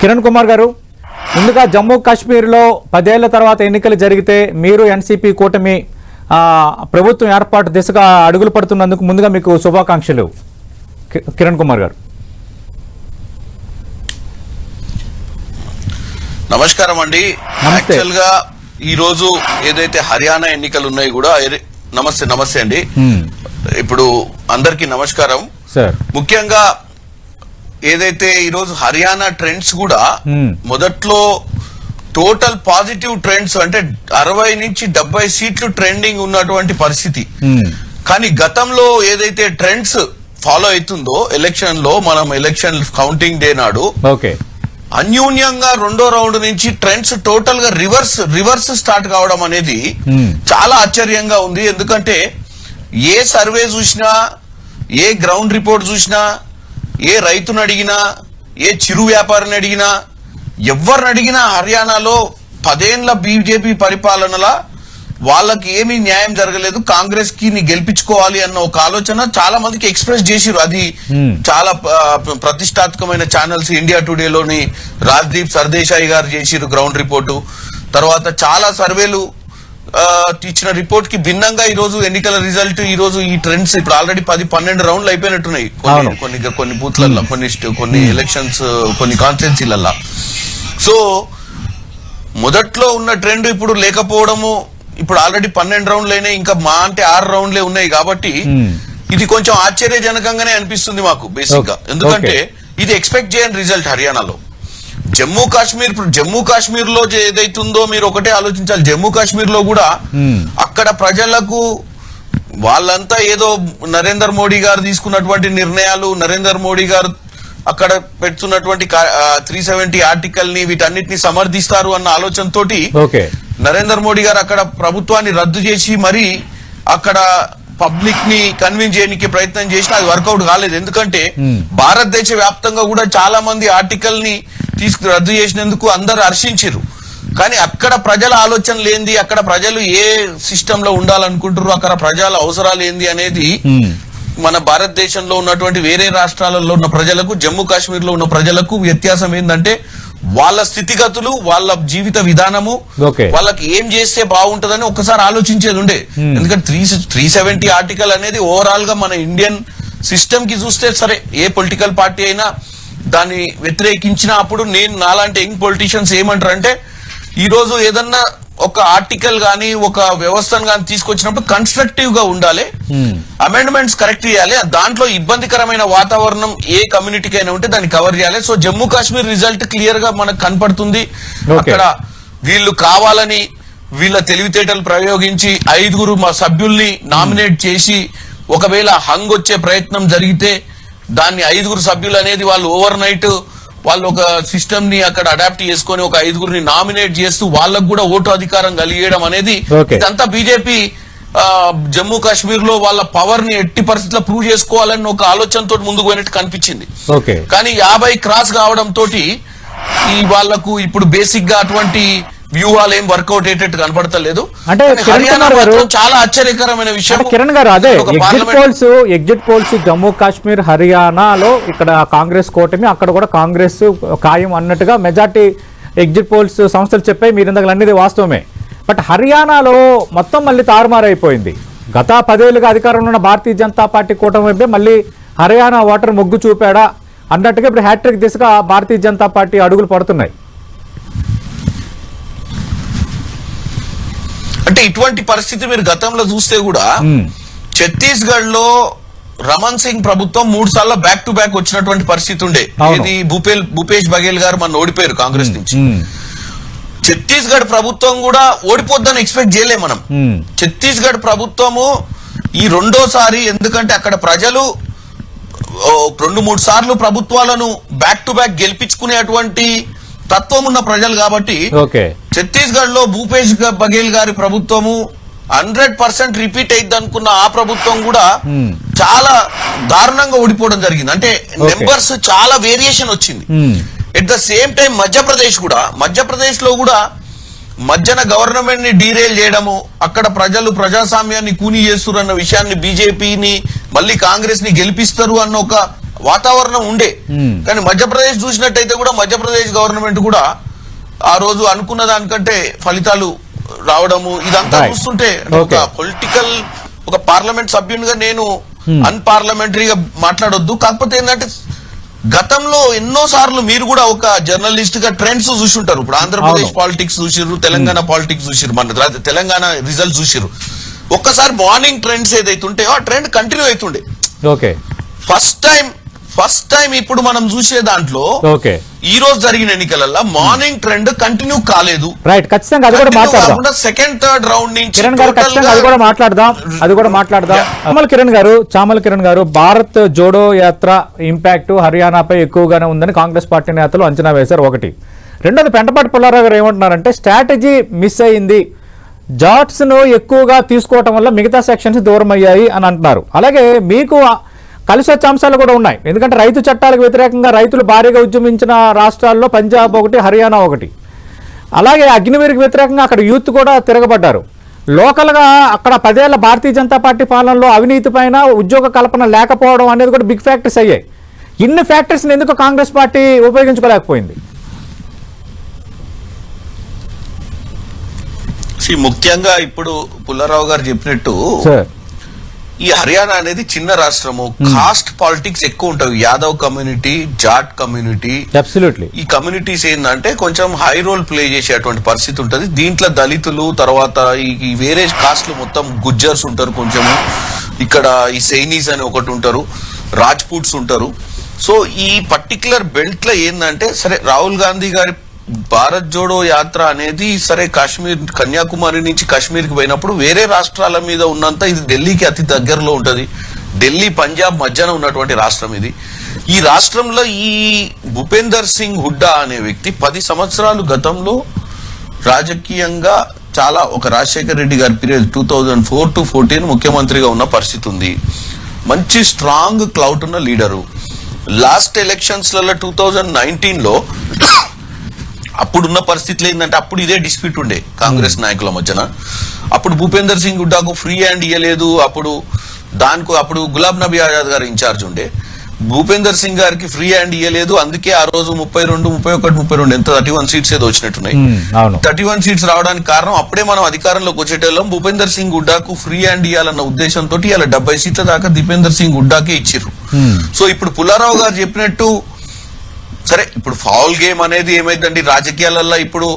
కిరణ్ కుమార్ గారు, ముందుగా జమ్మూ కాశ్మీర్లో 10 ఏళ్ల తర్వాత ఎన్నికలు జరిగితే మీరు ఎన్సీపీ కూటమి ప్రభుత్వం ఏర్పాటు దిశగా అడుగులు పడుతున్నందుకు ముందుగా మీకు శుభాకాంక్షలు. కిరణ్ కుమార్ గారు. నమస్కారం అండి. యాక్చువల్ గా ఈ రోజు ఏదైతే హర్యానా ఎన్నికలు ఉన్నాయి కూడా నమస్తే అండి. ఇప్పుడు అందరికి నమస్కారం. ముఖ్యంగా ఏదైతే ఈ రోజు హర్యానా ట్రెండ్స్ కూడా మొదట్లో టోటల్ పాజిటివ్ ట్రెండ్స్ అంటే 60 నుంచి 70 సీట్లు ట్రెండింగ్ ఉన్నటువంటి పరిస్థితి. కానీ గతంలో ఏదైతే ట్రెండ్స్ ఫాలో అవుతుందో ఎలక్షన్ లో, మనం ఎలక్షన్ కౌంటింగ్ డే నాడు అన్యూన్యంగా రెండో రౌండ్ నుంచి ట్రెండ్స్ టోటల్ గా రివర్స్ స్టార్ట్ కావడం అనేది చాలా ఆశ్చర్యంగా ఉంది. ఎందుకంటే ఏ సర్వే చూసినా, ఏ గ్రౌండ్ రిపోర్ట్ చూసినా, ఏ రైతును అడిగినా, ఏ చిరు వ్యాపారిని అడిగినా, ఎవరిని అడిగినా హర్యానాలో 10 ఏళ్ల బీజేపీ పరిపాలనలా వాళ్ళకి ఏమీ న్యాయం జరగలేదు, కాంగ్రెస్ కి గెలిపించుకోవాలి అన్న ఒక ఆలోచన చాలా మందికి ఎక్స్ప్రెస్ చేసిరు. అది చాలా ప్రతిష్టాత్మకమైన ఛానల్స్, ఇండియా టుడేలోని రాజ్దీప్ సర్దేశాయి గారు చేసిరు గ్రౌండ్ రిపోర్టు. తర్వాత చాలా సర్వేలు ఇచ్చిన రిపోర్ట్ కి భిన్నంగా ఈ రోజు ఎన్నికల రిజల్ట్, ఈ రోజు ఈ ట్రెండ్స్ ఇప్పుడు ఆల్రెడీ 10-12 రౌండ్లు అయిపోయినట్టున్నాయి కొన్ని బూత్లలో, కొన్ని ఎలక్షన్స్, కొన్ని కాన్స్టిట్యున్సీలలో. సో మొదట్లో ఉన్న ట్రెండ్ ఇప్పుడు లేకపోవడము, ఇప్పుడు ఆల్రెడీ 12 రౌండ్లు అయినాయి, ఇంకా మా అంటే 6 రౌండ్లే ఉన్నాయి. కాబట్టి ఇది కొంచెం ఆశ్చర్యజనకంగానే అనిపిస్తుంది మాకు బేసిక్ గా. ఎందుకంటే ఇది ఎక్స్పెక్ట్ చేయని రిజల్ట్ హర్యానాలో. జమ్మూ కాశ్మీర్ లో ఏదైతుందో మీరు ఒకటే ఆలోచించాలి. జమ్మూ కాశ్మీర్ లో కూడా అక్కడ ప్రజలకు వాళ్ళంతా ఏదో నరేంద్ర మోడీ గారు తీసుకున్నటువంటి నిర్ణయాలు, నరేంద్ర మోడీ గారు అక్కడ పెడుతున్నటువంటి 370 ఆర్టికల్ ని, వీటన్నిటిని సమర్థిస్తారు అన్న ఆలోచనతోటి నరేంద్ర మోడీ గారు అక్కడ ప్రభుత్వాన్ని రద్దు చేసి మరి అక్కడ పబ్లిక్ ని కన్విన్స్ చేయడానికి ప్రయత్నం చేసినా అది వర్కౌట్ కాలేదు. ఎందుకంటే భారతదేశ వ్యాప్తంగా కూడా చాలా మంది ఆర్టికల్ ని రద్దు చేసినందుకు అందరు హర్షించారు. కానీ అక్కడ ప్రజల ఆలోచనలు ఏంది, అక్కడ ప్రజలు ఏ సిస్టమ్ లో ఉండాలనుకుంటారు, అక్కడ ప్రజల అవసరాలు ఏంది అనేది మన భారతదేశంలో ఉన్నటువంటి వేరే రాష్ట్రాలలో ఉన్న ప్రజలకు, జమ్మూ కాశ్మీర్ లో ఉన్న ప్రజలకు వ్యత్యాసం ఏంటంటే వాళ్ళ స్థితిగతులు, వాళ్ళ జీవిత విధానము, వాళ్ళకి ఏం చేస్తే బాగుంటదని ఒకసారి ఆలోచించేది ఉండే. ఎందుకంటే 370 ఆర్టికల్ అనేది ఓవరాల్ గా మన ఇండియన్ సిస్టమ్ కి చూస్తే, సరే ఏ పొలిటికల్ పార్టీ అయినా దాన్ని వ్యతిరేకించిన అప్పుడు నాలాంటి యంగ్ పొలిటీషియన్స్ ఏమంటారంటే, ఈ రోజు ఏదన్నా ఒక ఆర్టికల్ గానీ ఒక వ్యవస్థను గానీ తీసుకొచ్చినప్పుడు కన్స్ట్రక్టివ్ గా ఉండాలి, అమెండ్మెంట్స్ కరెక్ట్ చేయాలి, దాంట్లో ఇబ్బందికరమైన వాతావరణం ఏ కమ్యూనిటీకి అయినా ఉంటే దాన్ని కవర్ చేయాలి. So Jammu Kashmir result clear గా మనకు కనపడుతుంది. అక్కడ వీళ్ళు కావాలని వీళ్ళ తెలివితేటలు ప్రయోగించి 5 మా సభ్యుల్ని నామినేట్ చేసి, ఒకవేళ హంగ్ వచ్చే ప్రయత్నం జరిగితే దాన్ని 5 సభ్యులు అనేది వాళ్ళు ఓవర్ నైట్ వాళ్ళు ఒక సిస్టమ్ ని అక్కడ అడాప్ట్ చేసుకుని ఒక 5 నామినేట్ చేస్తూ వాళ్ళకు కూడా ఓటు అధికారం కలిగేయడం అనేది, ఇదంతా బీజేపీ జమ్మూ కాశ్మీర్ లో వాళ్ళ పవర్ ని ఎట్టి పరిస్థితుల్లో ప్రూవ్ చేసుకోవాలని ఒక ఆలోచనతో ముందుకు పోయినట్టు కనిపించింది. కానీ 50 క్రాస్ కావడం తోటి ఈ వాళ్లకు ఇప్పుడు బేసిక్ గా అటువంటి వ్యూహాలు ఏం వర్కౌట్ అయ్యేటట్టు కనపడతలేదు. అంటే చాలా ఆశ్చర్యకరమైన విషయం కిరణ్ గారు, అదే ఎగ్జిట్ పోల్స్ జమ్మూ కాశ్మీర్, హర్యానాలో ఇక్కడ కాంగ్రెస్ కూటమి, అక్కడ కూడా కాంగ్రెస్ ఖాయం అన్నట్టుగా మెజార్టీ ఎగ్జిట్ పోల్స్ సంస్థలు చెప్పాయి. మీరు ఇందాక అన్నది వాస్తవమే. బట్ హర్యానాలో మొత్తం మళ్ళీ తారుమారైపోయింది. గత 10 ఏళ్లుగా అధికారంలో ఉన్న భారతీయ జనతా పార్టీ కూటమి మళ్ళీ హర్యానా ఓటర్ మొగ్గు చూపాడా అన్నట్టుగా ఇప్పుడు హ్యాట్రిక్ దిశగా భారతీయ జనతా పార్టీ అడుగులు పడుతున్నాయి. అంటే ఇటువంటి పరిస్థితి మీరు గతంలో చూస్తే కూడా ఛత్తీస్గఢ్ లో రమణ్ సింగ్ ప్రభుత్వం 3 సార్లు బ్యాక్ టు బ్యాక్ వచ్చినటువంటి పరిస్థితి ఉండే. ఇది భూపేష్ బఘేల్ గారు మన ఓడిపోయారు కాంగ్రెస్ నుంచి. ఛత్తీస్గఢ్ ప్రభుత్వం కూడా ఓడిపోద్దని ఎక్స్పెక్ట్ చేయలేం మనం. ఛత్తీస్గఢ్ ప్రభుత్వము ఈ రెండోసారి, ఎందుకంటే అక్కడ ప్రజలు 2-3 సార్లు ప్రభుత్వాలను బ్యాక్ టు బ్యాక్ గెలిపించుకునేటువంటి తత్వం ఉన్న ప్రజలు కాబట్టి ఛత్తీస్గఢ్ లో భూపేష్ బఘేల్ గారి ప్రభుత్వము 100% రిపీట్ అయింది అనుకున్న ఆ ప్రభుత్వం కూడా చాలా దారుణంగా ఓడిపోవడం జరిగింది. అంటే నెంబర్స్ చాలా వేరియేషన్ వచ్చింది. At the same time Madhya Pradesh లో కూడా మధ్యన గవర్నమెంట్ ని డీరేల్ చేయడము, అక్కడ ప్రజలు ప్రజాస్వామ్యాన్ని కూని చేస్తున్నారు అన్న విషయాన్ని, బీజేపీని మళ్ళీ కాంగ్రెస్ ని గెలిపిస్తారు అన్న ఒక వాతావరణం ఉండే. కానీ మధ్యప్రదేశ్ చూసినట్టయితే కూడా మధ్యప్రదేశ్ గవర్నమెంట్ కూడా ఆ రోజు అనుకున్న దానికంటే ఫలితాలు రావడము ఇదంతా చూస్తుంటే ఒక పొలిటికల్ ఒక పార్లమెంట్ సభ్యునిగా నేను అన్పార్లమెంటరీగా మాట్లాడొద్దు. కాకపోతే ఏంటంటే గతంలో ఎన్నో సార్లు మీరు కూడా ఒక జర్నలిస్ట్ గా ట్రెండ్స్ చూసింటారు. ఇప్పుడు ఆంధ్రప్రదేశ్ పాలిటిక్స్ చూసిర్రు, తెలంగాణ పాలిటిక్స్ చూసిర్రు, మన తెలంగాణ రిజల్ట్స్ చూసిర్రు. ఒక్కసారి మార్నింగ్ ట్రెండ్స్ ఏదైతే ఉంటాయో ఆ ట్రెండ్ కంటిన్యూ అవుతుండే. ఓకే, ఫస్ట్ టైం ఇప్పుడు మనం చూసే దాంట్లో ఈ రోజు జరిగిన ఎన్నికలలో మార్నింగ్ ట్రెండ్ కంటిన్యూ కాలేదు. రైట్, ఖచ్చితంగా అది కూడా మాట్లాడదాం. సెకండ్ థర్డ్ రౌండ్ నుంచి కిరణ్ గారు ఖచ్చితంగా అది కూడా మాట్లాడదాం. చామల కిరణ్ గారు భారత్ జోడో యాత్ర ఇంపాక్ట్ హర్యానాపై ఎక్కువగానే ఉందని కాంగ్రెస్ పార్టీ నేతలు అంచనా వేశారు. ఒకటి. రెండోది, పెంటపాటి పుల్లారావు గారు ఏమంటున్నారంటే స్ట్రాటజీ మిస్ అయింది, జాట్స్ ను ఎక్కువగా తీసుకోవటం వల్ల మిగతా సెక్షన్స్ దూరం అయ్యాయి అని అంటున్నారు. అలాగే మీకు కలిసి వచ్చే అంశాలు కూడా ఉన్నాయి. ఎందుకంటే రైతు చట్టాలకు వ్యతిరేకంగా రైతులు భారీగా ఉద్యమించిన రాష్ట్రాల్లో పంజాబ్ ఒకటి, హర్యానా ఒకటి. అలాగే అగ్నివీర్కి వ్యతిరేకంగా అక్కడ యూత్ కూడా తిరగబడ్డారు. లోకల్గా అక్కడ 10 ఏళ్ల భారతీయ జనతా పార్టీ పాలనలో అవినీతి పైన ఉద్యోగ కల్పన లేకపోవడం అనేది కూడా బిగ్ ఫ్యాక్టర్స్ అయ్యాయి. ఇన్ని ఫ్యాక్టర్స్ని ఎందుకు కాంగ్రెస్ పార్టీ ఉపయోగించుకోలేకపోయింది? ముఖ్యంగా ఇప్పుడు పుల్లారావు గారు చెప్పినట్టు ఈ హర్యానా అనేది చిన్న రాష్ట్రము, కాస్ట్ పాలిటిక్స్ ఎక్కువ ఉంటాయి. యాదవ్ కమ్యూనిటీ, జాట్ కమ్యూనిటీ, ఈ కమ్యూనిటీస్ ఏంటంటే కొంచెం హై రోల్ ప్లే చేసేటువంటి పరిస్థితి ఉంటది. దీంట్లో దళితులు, తర్వాత ఈ వేరే కాస్ట్లు మొత్తం గుజ్జర్స్ ఉంటారు, కొంచెము ఇక్కడ ఈ సైనీస్ అని ఒకటి ఉంటారు, రాజ్పూట్స్ ఉంటారు. సో ఈ పర్టికులర్ బెల్ట్ లో ఏంటంటే సరే రాహుల్ గాంధీ గారి భారత్ జోడో యాత్ర అనేది సరే కాశ్మీర్, కన్యాకుమారి నుంచి కాశ్మీర్కి పోయినప్పుడు వేరే రాష్ట్రాల మీద ఉన్నంత ఇది ఢిల్లీకి అతి దగ్గరలో ఉంటది. ఢిల్లీ పంజాబ్ మధ్యన ఉన్నటువంటి రాష్ట్రం ఇది. ఈ రాష్ట్రంలో ఈ భూపేందర్ సింగ్ హుడ్డా అనే వ్యక్తి 10 సంవత్సరాలు గతంలో రాజకీయంగా చాలా ఒక రాజశేఖర రెడ్డి గారి పీరియడ్ 2004 to 2014 ముఖ్యమంత్రిగా ఉన్న పరిస్థితి ఉంది. మంచి స్ట్రాంగ్ క్లౌట్ ఉన్న లీడరు. లాస్ట్ ఎలక్షన్స్ లలో 2019లో అప్పుడున్న పరిస్థితులు ఏంటంటే అప్పుడు ఇదే డిస్ప్యూట్ ఉండే కాంగ్రెస్ నాయకుల మధ్యన. అప్పుడు భూపేందర్ సింగ్ హుడ్డాకు ఫ్రీ హ్యాండ్ ఇవ్వలేదు. అప్పుడు గులాబ్ నబీ ఆజాద్ గారు ఇన్ఛార్జ్ ఉండే. భూపేందర్ సింగ్ గారికి ఫ్రీ హ్యాండ్ ఇవ్వలేదు. అందుకే ఆ రోజు 32 ఎంత 31 సీట్స్ ఏదో వచ్చినట్టున్నాయి. 31 సీట్స్ రావడానికి కారణం అప్పుడే మనం అధికారంలోకి వచ్చేటోళ్ళం. భూపేందర్ సింగ్ హుడ్డాకు ఫ్రీ హ్యాండ్ ఇవ్వాలన్న ఉద్దేశంతో ఇలా 70 సీట్ల దాకా దీపేందర్ సింగ్ హుడ్డాకే ఇచ్చిర్రు. సో ఇప్పుడు పుల్లారావు గారు చెప్పినట్టు సరే ఇప్పుడు ఫౌల్ గేమ్ అనేది ఏమైందండి రాజకీయాలలో. ఇప్పుడు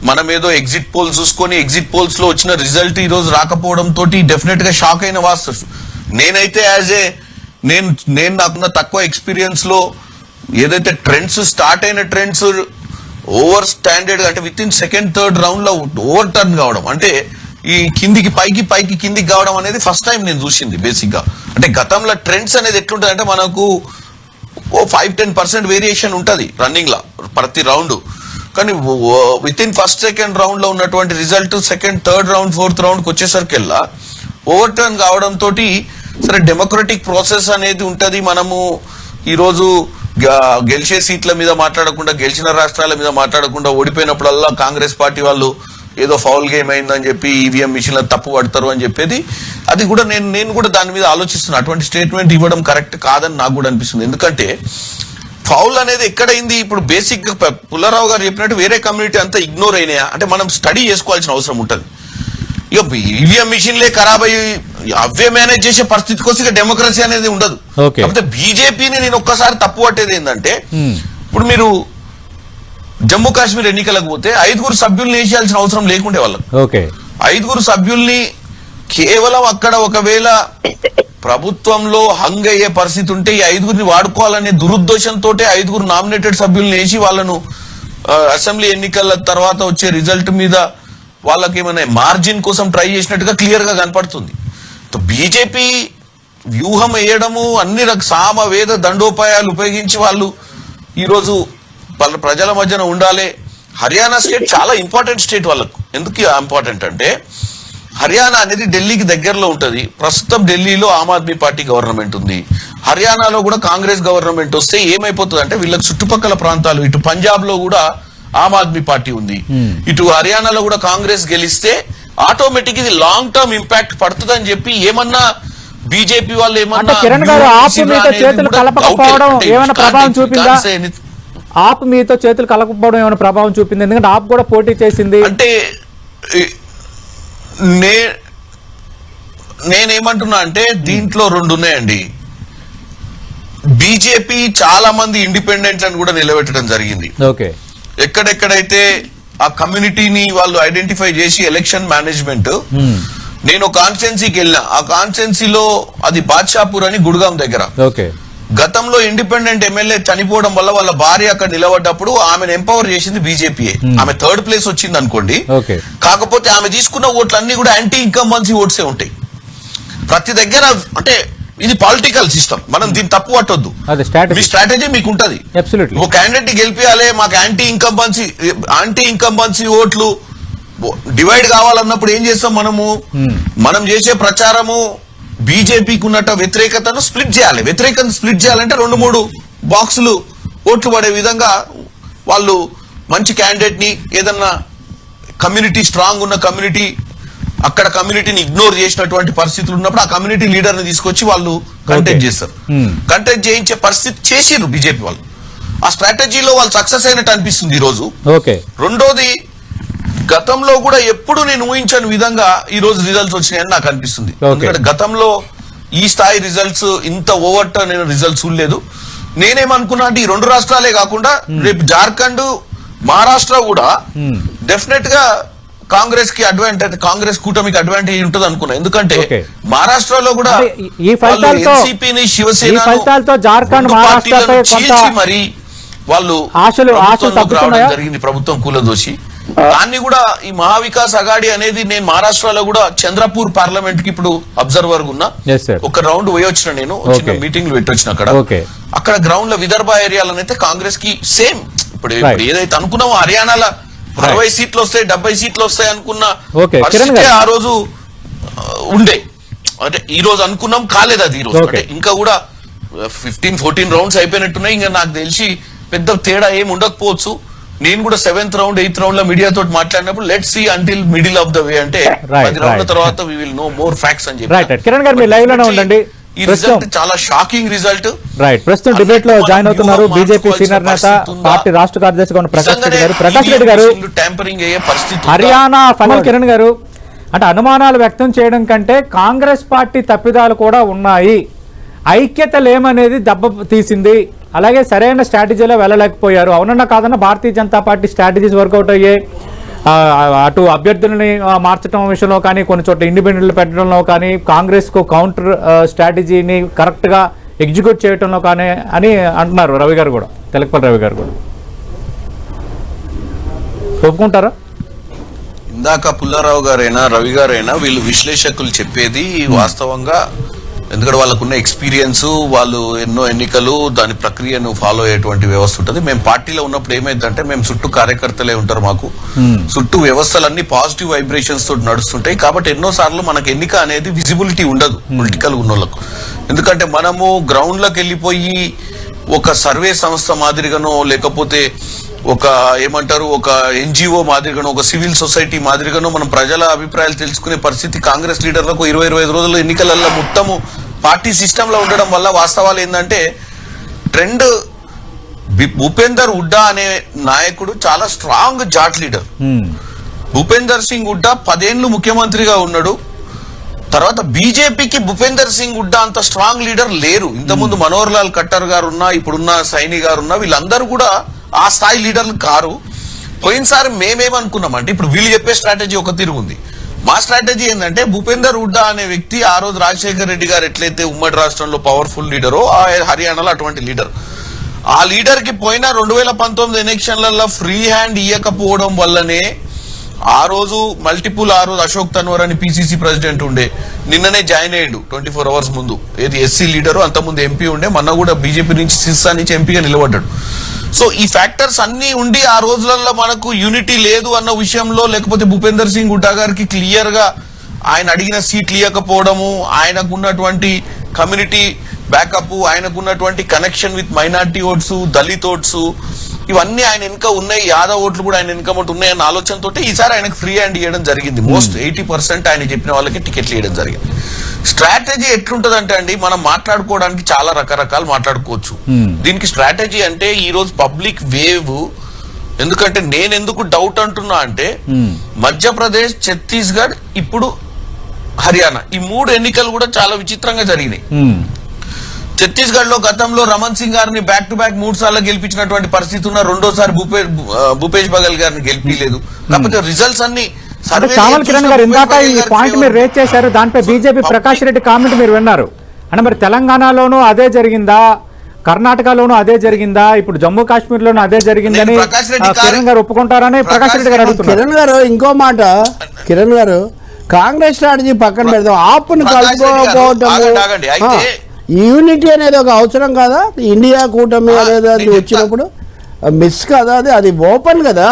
మనం ఏదో ఎగ్జిట్ పోల్స్ చూసుకొని ఎగ్జిట్ పోల్స్ లో వచ్చిన రిజల్ట్ ఈ రోజు రాకపోవడం తోటి డెఫినెట్ గా షాక్ అయిన వాస్తవం. నేనైతే నేను నాకున్న తక్కువ ఎక్స్పీరియన్స్ లో ఏదైతే ట్రెండ్స్ స్టార్ట్ అయిన ట్రెండ్స్ ఓవర్ స్టాండర్డ్ అంటే with in second third round లో ఓవర్ టర్న్ కావడం, అంటే ఈ కిందికి పైకి కిందికి కావడం అనేది ఫస్ట్ టైం నేను చూసింది. బేసిక్ గా అంటే గతంలో ట్రెండ్స్ అనేది ఎట్లుంటుంది అంటే మనకు 5-10% వేరియేషన్ ఉంటది రన్నింగ్ లా ప్రతి రౌండ్. కానీ with in first second round లో ఉన్నటువంటి result second third round fourth round కి వచ్చేసరికెల్లా ఓవర్ టర్న్ కావడం తోటి సరే డెమోక్రటిక్ ప్రాసెస్ అనేది ఉంటది. మనము ఈ రోజు గెలిచే సీట్ల మీద మాట్లాడకుండా, గెలిచిన రాష్ట్రాల మీద మాట్లాడకుండా, ఓడిపోయినప్పుడల్లా కాంగ్రెస్ పార్టీ వాళ్ళు ఏదో ఫౌల్ గేమ్ అయిందని చెప్పి ఈవీఎం మిషన్ల తప్పు పడతారు అని చెప్పేది అది కూడా నేను కూడా దాని మీద ఆలోచిస్తున్నా. అటువంటి స్టేట్మెంట్ ఇవ్వడం కరెక్ట్ కాదని నాకు కూడా అనిపిస్తుంది. ఎందుకంటే ఫౌల్ అనేది ఎక్కడైంది? ఇప్పుడు బేసిక్ గా పుల్లారావు గారు చెప్పినట్టు వేరే కమ్యూనిటీ అంతా ఇగ్నోర్ అయినాయా అంటే మనం స్టడీ చేసుకోవాల్సిన అవసరం ఉంటుంది. ఇక ఈవీఎం మిషన్లే ఖరాబ్ అయ్యి అవే మేనేజ్ చేసే పరిస్థితికి వస్తే ఇక డెమోక్రసీ అనేది ఉండదు. కాకపోతే బీజేపీని నేను ఒక్కసారి తప్పు పట్టేది ఏంటంటే ఇప్పుడు మీరు జమ్మూ కాశ్మీర్ ఎన్నికలకు పోతే 5 సభ్యుల్ని వేసేయాల్సిన అవసరం లేకుండే వాళ్ళకు. 5 సభ్యుల్ని కేవలం అక్కడ ఒకవేళ ప్రభుత్వంలో హంగ్ అయ్యే పరిస్థితి ఉంటే ఈ 5 వాడుకోవాలనే దురుద్దేశంతో 5 నామినేటెడ్ సభ్యుల్ని వేసి వాళ్ళను అసెంబ్లీ ఎన్నికల తర్వాత వచ్చే రిజల్ట్ మీద వాళ్ళకి ఏమైనా మార్జిన్ కోసం ట్రై చేసినట్టుగా క్లియర్ గా కనపడుతుంది. బీజేపీ వ్యూహం వేయడము అన్ని సామ వేద దండోపాయాలు ఉపయోగించి వాళ్ళు ఈరోజు వాళ్ళ ప్రజల మధ్యన ఉండాలి. హర్యానా స్టేట్ చాలా ఇంపార్టెంట్ స్టేట్ వాళ్ళకు. ఎందుకు ఇంపార్టెంట్ అంటే హర్యానా అనేది ఢిల్లీకి దగ్గరలో ఉంటది. ప్రస్తుతం ఢిల్లీలో ఆమ్ ఆద్మీ పార్టీ గవర్నమెంట్ ఉంది. హర్యానాలో కూడా కాంగ్రెస్ గవర్నమెంట్ వస్తే ఏమైపోతుంది అంటే వీళ్ళకి చుట్టుపక్కల ప్రాంతాలు ఇటు పంజాబ్ లో కూడా ఆమ్ ఆద్మీ పార్టీ ఉంది, ఇటు హర్యానాలో కూడా కాంగ్రెస్ గెలిస్తే ఆటోమేటిక్ ఇది లాంగ్ టర్మ్ ఇంపాక్ట్ పడుతుందని చెప్పి ఏమన్నా బీజేపీ వాళ్ళు అంటే ఏమన్నా కిరణ్ గారు ఆపు మీతో చేతులు కలపకపోవడం ఏమైనా ప్రభావం చూపిందా? ఆపు మీతో చేతులు కలపకపోవడం ఏమైనా ప్రభావం చూపింది? ఎందుకంటే ఆపు కూడా పోటీ చేసింది. అంటే నేనేమంటున్నా అంటే దీంట్లో రెండు ఉన్నాయండి. బీజేపీ చాలా మంది ఇండిపెండెంట్లను కూడా నిలబెట్టడం జరిగింది. ఓకే, ఎక్కడెక్కడైతే ఆ కమ్యూనిటీని వాళ్ళు ఐడెంటిఫై చేసి ఎలక్షన్ మేనేజ్మెంట్. నేను కాన్స్టిట్యున్సీకి వెళ్ళినా, ఆ కాన్స్టిట్యున్సీలో అది బాద్షాపూర్ అని గుడ్గాం దగ్గర. ఓకే, గతంలో ఇండిపెండెంట్ ఎమ్మెల్యే చనిపోవడం వల్ల వాళ్ళ భార్య అక్కడ నిలబడ్డప్పుడు ఆమెను ఎంపవర్ చేసింది బీజేపీ. ఆమె 3rd ప్లేస్ వచ్చింది అనుకోండి. కాకపోతే ఆమె తీసుకున్న ఓట్లన్నీ కూడా యాంటీ ఇన్కంబెన్సీ ఓట్సే ఉంటాయి ప్రతి దగ్గర. అంటే ఇది పొలిటికల్ సిస్టమ్, మనం దీన్ని తప్పు పట్టొద్దు. మీ స్ట్రాటజీ మీకు ఉంటది. ఒక క్యాండిడేట్ గెలిపియాలి, మాకు యాంటీ ఇన్కంబెన్సీ ఓట్లు డివైడ్ కావాలన్నప్పుడు ఏం చేస్తాం మనం చేసే ప్రచారము బీజేపీకి ఉన్నట్టు వ్యతిరేకతను స్ప్లిట్ చేయాలి. వ్యతిరేకతను స్ప్లిట్ చేయాలంటే 2-3 బాక్సులు ఓట్లు పడే విధంగా వాళ్ళు మంచి క్యాండిడేట్ ని, ఏదన్నా కమ్యూనిటీ స్ట్రాంగ్ ఉన్న కమ్యూనిటీ, అక్కడ కమ్యూనిటీని ఇగ్నోర్ చేసినటువంటి పరిస్థితులు ఉన్నప్పుడు ఆ కమ్యూనిటీ లీడర్ ని తీసుకొచ్చి వాళ్ళు కంటెస్ట్ చేస్తారు. కంటెస్ట్ చేయించే పరిస్థితి చేసిర్రు బీజేపీ వాళ్ళు. ఆ స్ట్రాటజీలో వాళ్ళు సక్సెస్ అయినట్టు అనిపిస్తుంది ఈ రోజు. రెండోది, గతంలో కూడా ఎప్పుడు నేను ఊహించని విధంగా ఈ రోజు రిజల్ట్స్ వచ్చినాయని నాకు అనిపిస్తుంది. ఎందుకంటే గతంలో ఈ స్థాయి రిజల్ట్స్, ఇంత ఓవర్ట్ నేను రిజల్ట్స్ చూడలేదు. నేనేమనుకున్నా అంటే ఈ 2 రాష్ట్రాలే కాకుండా రేపు జార్ఖండ్, మహారాష్ట్ర కూడా డెఫినెట్ గా కాంగ్రెస్ కి అడ్వాంటేజ్, కాంగ్రెస్ కూటమికి అడ్వాంటేజ్ ఉంటుంది అనుకున్నా. ఎందుకంటే మహారాష్ట్రలో కూడా ఎన్సీపీని, శివసేన మరి వాళ్ళు రావడం జరిగింది ప్రభుత్వం కూలదోసి. దాన్ని కూడా ఈ మహావికాస్ అఘాడి అనేది, నేను మహారాష్ట్రలో కూడా చంద్రపూర్ పార్లమెంట్ కి ఇప్పుడు అబ్జర్వర్ ఉన్నా. ఒక రౌండ్ పోయి వచ్చిన, నేను చిన్న మీటింగ్లు పెట్టొచ్చిన అక్కడ గ్రౌండ్ లో విదర్భ ఏరియాలనైతే కాంగ్రెస్ కి సేమ్ ఇప్పుడు ఏదైతే అనుకున్నామో హర్యానాలో 60 సీట్లు వస్తాయి, 70 సీట్లు వస్తాయి అనుకున్న పరిస్థితి ఆ రోజు ఉండే. అంటే ఈ రోజు అనుకున్నాం, కాలేదు అది. ఈ రోజు అంటే ఇంకా కూడా 15-14 రౌండ్స్ అయిపోయినట్టున్నాయి. ఇంకా నాకు తెలిసి పెద్ద తేడా ఏమి ఉండకపోవచ్చు. నేను కూడా 7th రౌండ్ 8th రౌండ్ లో మీడియా తోటి మాట్లాడినప్పుడు let's see until middle of the way, అంటే 10 రౌండ్ల తర్వాత we will no more facts అని చెప్పి. కిరణ్ గారు మీరు లైవ్ లోనే ఉండండి. ఈ రిజల్ట్ చాలా షాకింగ్ రిజల్ట్. ప్రస్తుతం డిబేట్ లో జాయిన్ అవుతున్నారు బీజేపీ సీనియర్ నేత, పార్టీ రాష్ట్ర కార్యదర్శిగా ఉన్న ప్రకాష్ రెడ్డి గారు. ట్యాంపరింగ్ అయ్యే పరిస్థితి హర్యానా ఫైనల్. కిరణ్ గారు, అంటే అనుమానాలు వ్యక్తం చేయడం కంటే కాంగ్రెస్ పార్టీ తప్పిదాలు కూడా ఉన్నాయి, ఐక్యత లేమనేది దెబ్బ తీసింది, అలాగే సరైన స్ట్రాటజీలో వెళ్ళలేకపోయారు. అవునన్నా కాదన్నా Bharatiya Janata party strategies work out అయ్యాయి. అటు అభ్యర్థులని మార్చడం విషయంలో కానీ, కొన్ని చోట్ల ఇండిపెండెంట్లు పెట్టడంలో కానీ, కాంగ్రెస్ కు కౌంటర్ స్ట్రాటజీని కరెక్ట్ గా ఎగ్జిక్యూట్ చేయడంలో కానీ అని అంటున్నారు రవి గారు కూడా, తెలకపల్లి రవి గారు కూడా. ఒప్పుకుంటారా? ఇందాక పుల్లారావు గారైనా రవి గారైనా వీళ్ళు విశ్లేషకులు చెప్పేది వాస్తవంగా, ఎందుకంటే వాళ్ళకున్న ఎక్స్పీరియన్స్, వాళ్ళు ఎన్నో ఎన్నికలు, దాని ప్రక్రియను ఫాలో అయ్యేటువంటి వ్యవస్థ ఉంటుంది. మేము పార్టీలో ఉన్నప్పుడు ఏమైందంటే, మేము చుట్టూ కార్యకర్తలే ఉంటారు, మాకు చుట్టూ వ్యవస్థలన్నీ పాజిటివ్ వైబ్రేషన్స్ తోటి నడుస్తుంటాయి. కాబట్టి ఎన్నోసార్లు మనకు ఎన్నిక అనేది విజిబిలిటీ ఉండదు పొలిటికల్ ఉన్న వాళ్ళకు. ఎందుకంటే మనము గ్రౌండ్ లోకి వెళ్ళిపోయి ఒక సర్వే సంస్థ మాదిరిగానో, లేకపోతే ఒక ఏమంటారు ఒక ఎన్జిఓ మాదిరిగానో, ఒక సివిల్ సొసైటీ మాదిరిగానో మనం ప్రజల అభిప్రాయాలు తెలుసుకునే పరిస్థితి కాంగ్రెస్ లీడర్లకు 20-25 రోజుల్లో ఎన్నికలలో మొత్తము పార్టీ సిస్టమ్ లో ఉండడం వల్ల వాస్తవాలు ఏంటంటే, ట్రెండ్ భూపేందర్ హుడ్డా అనే నాయకుడు చాలా స్ట్రాంగ్ జాట్ లీడర్. భూపేందర్ సింగ్ హుడ్డా 10 ఏళ్లు ముఖ్యమంత్రిగా ఉన్నాడు. తర్వాత బీజేపీకి భూపేందర్ సింగ్ హుడ్డా అంత స్ట్రాంగ్ లీడర్ లేరు. ఇంతకుముందు మనోహర్ లాల్ ఖట్టర్ గారు ఉన్నా, ఇప్పుడున్న సైని గారు ఉన్నా, వీళ్ళందరూ కూడా ఆ స్థాయి లీడర్లు కారు. పోయినసారి మేమేమనుకున్నామంటే, ఇప్పుడు వీళ్ళు చెప్పే స్ట్రాటజీ ఒక తిరుగుంది. మా స్ట్రాటజీ ఏంటంటే, భూపేందర్ హుడ్డా అనే వ్యక్తి ఆ రోజు రాజశేఖర రెడ్డి గారు ఎట్లయితే ఉమ్మడి రాష్ట్రంలో పవర్ఫుల్ లీడరో, ఆ హర్యానాలో అటువంటి లీడర్. ఆ లీడర్ కి పోయిన 2019 ఎలక్షన్లలో ఫ్రీ హ్యాండ్ ఇయ్యకపోవడం వల్లనే ఆ రోజు అశోక్ తన్వర్ అని పిసిసి ప్రెసిడెంట్ ఉండే, నిన్ననే జాయిన్ అయ్యాడు 24 అవర్స్ ముందు. ఏది ఎస్సీ లీడరు, అంతకుముందు ఎంపీ ఉండే, మొన్న కూడా బీజేపీ నుంచి సిర్సా నుంచి ఎంపీగా నిలబడ్డాడు. సో ఈ ఫ్యాక్టర్స్ అన్ని ఉండి ఆ రోజులలో మనకు యూనిటీ లేదు అన్న విషయంలో, లేకపోతే భూపేందర్ సింగ్ హుడ్డా గారికి క్లియర్ గా ఆయన అడిగిన సీట్లు ఇవ్వకపోవడము, ఆయనకున్నటువంటి కమ్యూనిటీ బ్యాకప్, ఆయనకున్నటువంటి connection with minority votes, Dalit votes, ఇవన్నీ ఆయన వెనుక ఉన్నాయి, యాదవ్ ఓట్లు కూడా ఆయన వెనుక ఉన్నాయన్న ఆలోచనతో ఈసారి ఆయనకు ఫ్రీ హ్యాండ్ ఇవ్వడం జరిగింది. మోస్ట్ 80% ఆయన చెప్పిన వాళ్ళకి టికెట్లు ఇవ్వడం జరిగింది. స్ట్రాటజీ ఎట్లుంటదంటే అండి, మనం మాట్లాడుకోవడానికి చాలా రకరకాలు మాట్లాడుకోవచ్చు. దీనికి స్ట్రాటజీ అంటే ఈ రోజు పబ్లిక్ వేవ్. ఎందుకంటే నేను ఎందుకు డౌట్ అంటున్నా అంటే మధ్యప్రదేశ్, ఛత్తీస్గఢ్, ఇప్పుడు హర్యానా, ఈ 3 ఎన్నికలు కూడా చాలా విచిత్రంగా జరిగినాయి. ఛత్తీస్గఢ్ లో గతంలో రమణ్ సింగ్ గారిని బ్యాక్ టు బ్యాక్ 3 సార్లు గెలిపించినటువంటి పరిస్థితి ఉన్న, రెండోసారి భూపేష్ బఘెల్ గారిని గెలిపిలేదు. కాకపోతే రిజల్ట్స్ అన్ని చామల కిరణ్ గారు ఇందాక ఈ పాయింట్ మీరు రేజ్ చేశారు, దానిపై బీజేపీ ప్రకాష్ రెడ్డి కామెంట్ మీరు విన్నారు అంటే మరి తెలంగాణలోనూ అదే జరిగిందా, కర్ణాటకలోనూ అదే జరిగిందా, ఇప్పుడు జమ్మూ కాశ్మీర్ లోనూ అదే జరిగిందని కిరణ్ గారు ఒప్పుకుంటారని ప్రకాష్ రెడ్డి గారు అడుగుతున్నారు. కిరణ్ గారు ఇంకో మాట, కిరణ్ గారు కాంగ్రెస్ స్ట్రాటజీ పక్కన పెడదాం, ఆపును కలుపుకోకపోవటము, యూనిటీ అనేది ఒక అవసరం కదా, ఇండియా కూటమి అనేది వచ్చినప్పుడు మిస్ కదా, అది ఓపెన్ కదా,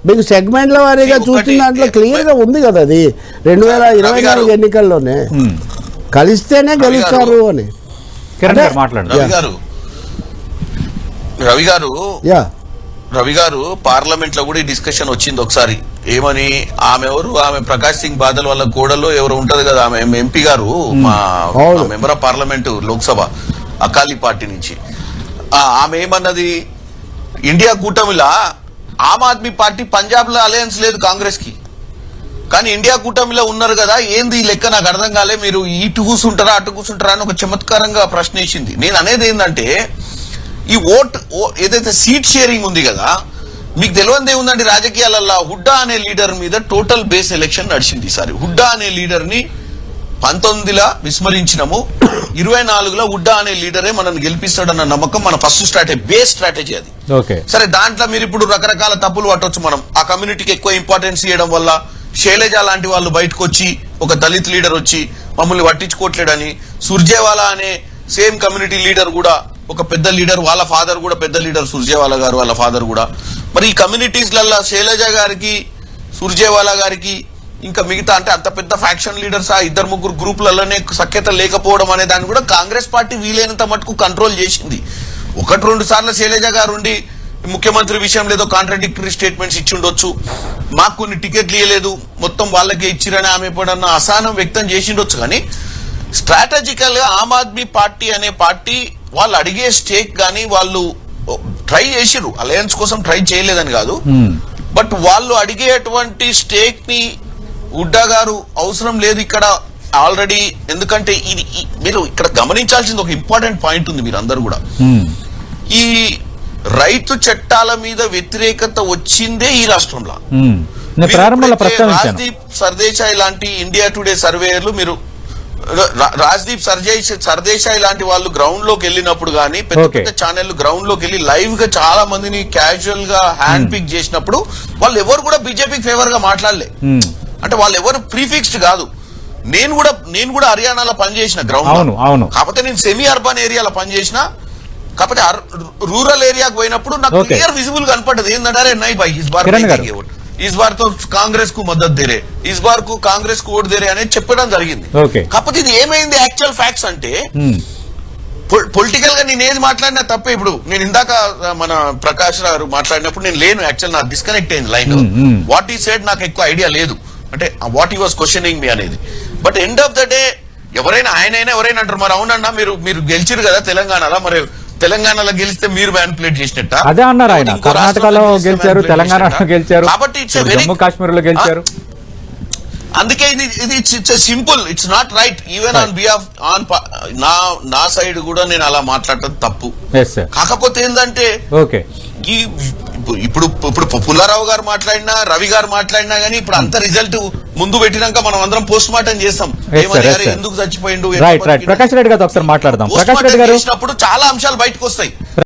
మీకు సెగ్మెంట్ల వారీగా చూస్తున్న దాంట్లో క్లియర్ గా ఉంది కదా, అది 2024 ఎన్నికల్లోనే కలిస్తేనే గెలుస్తారు అని. రవి గారు పార్లమెంట్ లో కూడా ఈ డిస్కషన్ వచ్చింది ఒకసారి. ఏమని, ఆమె ప్రకాష్ సింగ్ బాదల్ వాళ్ళ కోడలో ఎవరు ఉంటది కదా, ఆమె ఎంపీ గారు, మా member of parliament Lok Sabha Akali party నుంచి, ఆమె ఏమన్నది, ఇండియా కూటమిలా ఆమ్ ఆద్మీ పార్టీ పంజాబ్ లో అలయన్స్ లేదు కాంగ్రెస్ కి, కానీ ఇండియా కూటమిలో ఉన్నారు కదా, ఏంది ఈ లెక్క నాకు అర్థం కాలే, మీరు ఇటు కూర్చుంటారా అటు కూర్చుంటారా అని ఒక చమత్కారంగా ప్రశ్న వేసింది. నేను అనేది ఏంటంటే, ఈ ఏదైతే సీట్ షేరింగ్ ఉంది కదా, మీకు తెలియదు ఏముందండి రాజకీయాలలో, హుడ్డా అనే లీడర్ మీద టోటల్ బేస్ ఎలక్షన్ నడిచింది ఈసారి. హుడ్డా అనే లీడర్ ని 19లో విస్మరించినము, 24లో హుడ్డా అనే లీడరే మనల్ని గెలిపిస్తాడన్న నమ్మకం మన ఫస్ట్ స్ట్రాటజీ, బేస్ స్ట్రాటజీ అది. సరే, దాంట్లో మీరు ఇప్పుడు రకరకాల తప్పులు పట్టవచ్చు. మనం ఆ కమ్యూనిటీకి ఎక్కువ ఇంపార్టెన్స్ ఇవ్వడం వల్ల శైలజ లాంటి వాళ్ళు బయటకు వచ్చి, ఒక దళిత్ లీడర్ వచ్చి మమ్మల్ని పట్టించుకోవట్లేడని, సుర్జేవాలా అనే సేమ్ కమ్యూనిటీ లీడర్ కూడా, ఒక పెద్ద లీడర్, వాళ్ళ ఫాదర్ కూడా పెద్ద లీడర్, సుర్జేవాలా గారు వాళ్ళ ఫాదర్ కూడా. మరి ఈ కమ్యూనిటీస్ లలో శైలజ గారికి, సుర్జేవాలా గారికి, ఇంకా మిగతా అంటే అంత పెద్ద ఫ్యాక్షన్ లీడర్స్ ఆ 2-3 గ్రూపులలోనే సఖ్యత లేకపోవడం అనే దాన్ని కూడా కాంగ్రెస్ పార్టీ వీలైనంత మటుకు కంట్రోల్ చేసింది. 1-2 సార్లు శైలజ గారు ఉండి ముఖ్యమంత్రి విషయం లేదో కాంట్రాడిక్టరీ స్టేట్మెంట్స్ ఇచ్చి ఉండొచ్చు, మాకు కొన్ని టికెట్లు ఇవ్వలేదు మొత్తం వాళ్ళకే ఇచ్చిరని ఆమె ఎప్పుడన్నా అసహనం వ్యక్తం చేసిండొచ్చు. కానీ స్ట్రాటజికల్ గా ఆమ్ ఆద్మీ పార్టీ అనే పార్టీ వాళ్ళు అడిగే స్టేక్ కానీ వాళ్ళు ట్రై చేసిర్రు, అలయన్స్ కోసం ట్రై చేయలేదని కాదు, బట్ వాళ్ళు అడిగేటువంటి స్టేక్ ని హుడ్డా గారు అవసరం లేదు ఇక్కడ ఆల్రెడీ. ఎందుకంటే ఇది మీరు ఇక్కడ గమనించాల్సింది ఒక ఇంపార్టెంట్ పాయింట్ ఉంది, మీరు అందరూ కూడా, ఈ రైతు చట్టాల మీద వ్యతిరేకత వచ్చిందే ఈ రాష్ట్రంలో. రాజ్దీప్ సర్దేశాయ్ లాంటి ఇండియా టుడే సర్వేయర్లు, మీరు రాజ్దీప్ సర్దేశాయ్ లాంటి వాళ్ళు గ్రౌండ్ లోకి వెళ్ళినప్పుడు గానీ, పెద్ద పెద్ద ఛానల్ గ్రౌండ్ లోకి వెళ్ళి లైవ్ గా చాలా మందిని క్యాజువల్ గా హ్యాండ్ పిక్ చేసినప్పుడు వాళ్ళు ఎవరు కూడా బీజేపీకి ఫేవర్ గా మాట్లాడలే. అంటే వాళ్ళు ఎవరు ప్రీఫిక్స్డ్ కాదు. నేను కూడా హర్యానాలో పనిచేసిన గ్రౌండ్, కాకపోతే నేను సెమీ అర్బన్ ఏరియాలో పనిచేసిన, కాకపోతే రూరల్ ఏరియాకి పోయినప్పుడు నాకు క్లియర్ విజిబుల్ కనపడ్డది ఏంటంటే, నై భాయ్ इस बार तो कांग्रेस को मदद दे रहे, इस बार को कांग्रेस को ఓట్ దేరే అనేది చెప్పడం జరిగింది. కాకపోతే ఇది ఏమైంది యాక్చువల్ ఫ్యాక్ట్స్ అంటే, పొలిటికల్ గా నేను ఏది మాట్లాడినా తప్పే. ఇప్పుడు నేను ఇందాక మన ప్రకాష్ గారు మాట్లాడినప్పుడు నేను లేను, యాక్చువల్ నాకు డిస్కనెక్ట్ అయింది లైన్. వాట్ ఈ సెడ్ నాకు ఎక్కువ ఐడియా లేదు, అంటే వాట్ ఈ వాస్ క్వశ్చనింగ్ మీ అనేది. But end of the day ఎవరైనా ఆయనైనా ఎవరైనా అంటారు, మరి అవునన్నా మీరు గెలిచిరు కదా తెలంగాణలో, మరి తెలంగాణలో గెలిస్తే మీరు మ్యానిపులేట్ చేసినట్ట అదే అన్నారు ఆయన. కర్ణాటకలో గెలిచారు, తెలంగాణలో గెలిచారు, కాబట్టి జమ్మూ కాశ్మీర్ లో గెలిచారు. అందుకే ఇది it's simple, it's not right. Even on behalf on నా సైడ్ కూడా నేను అలా మాట్లాడటం తప్పు. కాకపోతే ఏంటంటే ఇప్పుడు పుల్లారావు గారు మాట్లాడినా, రవి గారు మాట్లాడినా గానీ, ఇప్పుడు అంత రిజల్ట్ ముందు పెట్టినాక మనం అందరం పోస్ట్ మార్టం చేస్తాం, ఎందుకు చచ్చిపోయిండు. ప్రకాష్ రెడ్డి గారు ఒకసారి మాట్లాడదాం. ప్రకాష్ రెడ్డి గారు చాలా అంశాలు బయటకు వస్తాయి.